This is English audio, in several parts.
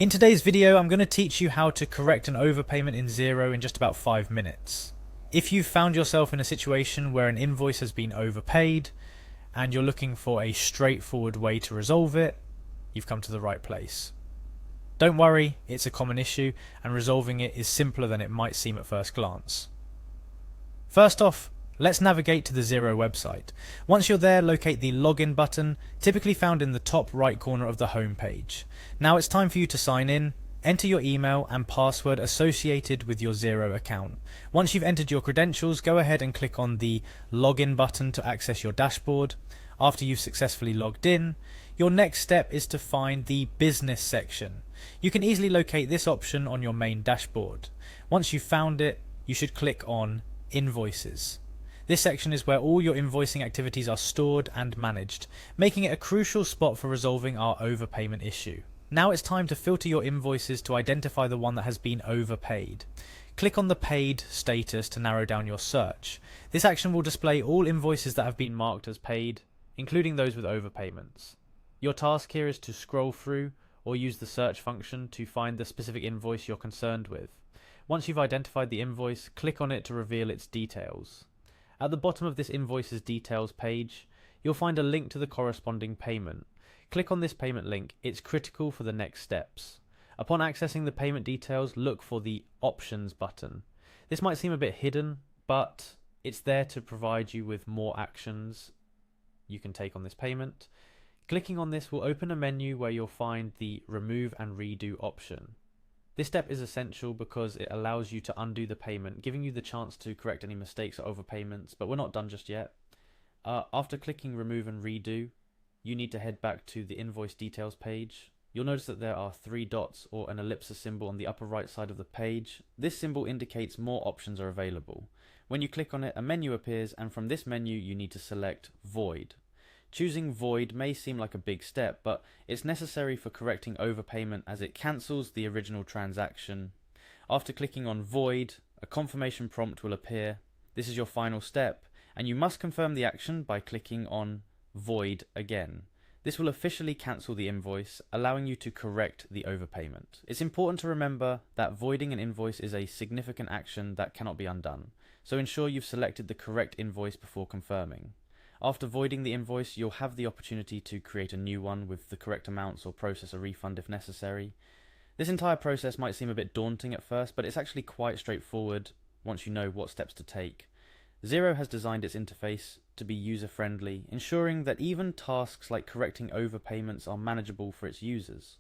In today's video, I'm going to teach you how to correct an overpayment in Xero in just about 5 minutes. If you've found yourself in a situation where an invoice has been overpaid and you're looking for a straightforward way to resolve it, you've come to the right place. Don't worry, it's a common issue and resolving it is simpler than it might seem at first glance. First off, let's navigate to the Xero website. Once you're there, locate the login button, typically found in the top right corner of the home page. Now it's time for you to sign in. Enter your email and password associated with your Xero account. Once you've entered your credentials, go ahead and click on the login button to access your dashboard. After you've successfully logged in, your next step is to find the business section. You can easily locate this option on your main dashboard. Once you've found it, you should click on Invoices. This section is where all your invoicing activities are stored and managed, making it a crucial spot for resolving our overpayment issue. Now it's time to filter your invoices to identify the one that has been overpaid. Click on the paid status to narrow down your search. This action will display all invoices that have been marked as paid, including those with overpayments. Your task here is to scroll through or use the search function to find the specific invoice you're concerned with. Once you've identified the invoice, click on it to reveal its details. At the bottom of this invoice's details page, you'll find a link to the corresponding payment. Click on this payment link, it's critical for the next steps. Upon accessing the payment details, look for the Options button. This might seem a bit hidden, but it's there to provide you with more actions you can take on this payment. Clicking on this will open a menu where you'll find the Remove and Redo option. This step is essential because it allows you to undo the payment, giving you the chance to correct any mistakes or overpayments, but we're not done just yet. After clicking Remove and Redo, you need to head back to the invoice details page. You'll notice that there are 3 dots or an ellipsis symbol on the upper right side of the page. This symbol indicates more options are available. When you click on it, a menu appears, and from this menu you need to select Void. Choosing Void may seem like a big step, but it's necessary for correcting overpayment as it cancels the original transaction. After clicking on Void, a confirmation prompt will appear. This is your final step, and you must confirm the action by clicking on Void again. This will officially cancel the invoice, allowing you to correct the overpayment. It's important to remember that voiding an invoice is a significant action that cannot be undone, so ensure you've selected the correct invoice before confirming. After voiding the invoice, you'll have the opportunity to create a new one with the correct amounts or process a refund if necessary. This entire process might seem a bit daunting at first, but it's actually quite straightforward once you know what steps to take. Xero has designed its interface to be user-friendly, ensuring that even tasks like correcting overpayments are manageable for its users.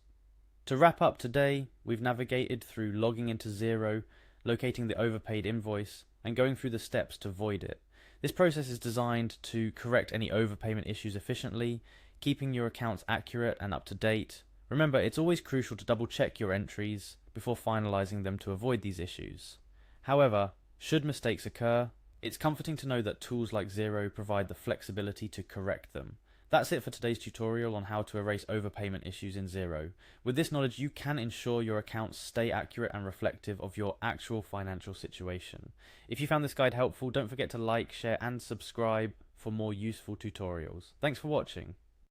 To wrap up today, we've navigated through logging into Xero, locating the overpaid invoice, and going through the steps to void it. This process is designed to correct any overpayment issues efficiently, keeping your accounts accurate and up to date. Remember, it's always crucial to double check your entries before finalizing them to avoid these issues. However, should mistakes occur, it's comforting to know that tools like Xero provide the flexibility to correct them. That's it for today's tutorial on how to erase overpayment issues in Xero. With this knowledge, you can ensure your accounts stay accurate and reflective of your actual financial situation. If you found this guide helpful, don't forget to like, share and subscribe for more useful tutorials. Thanks for watching.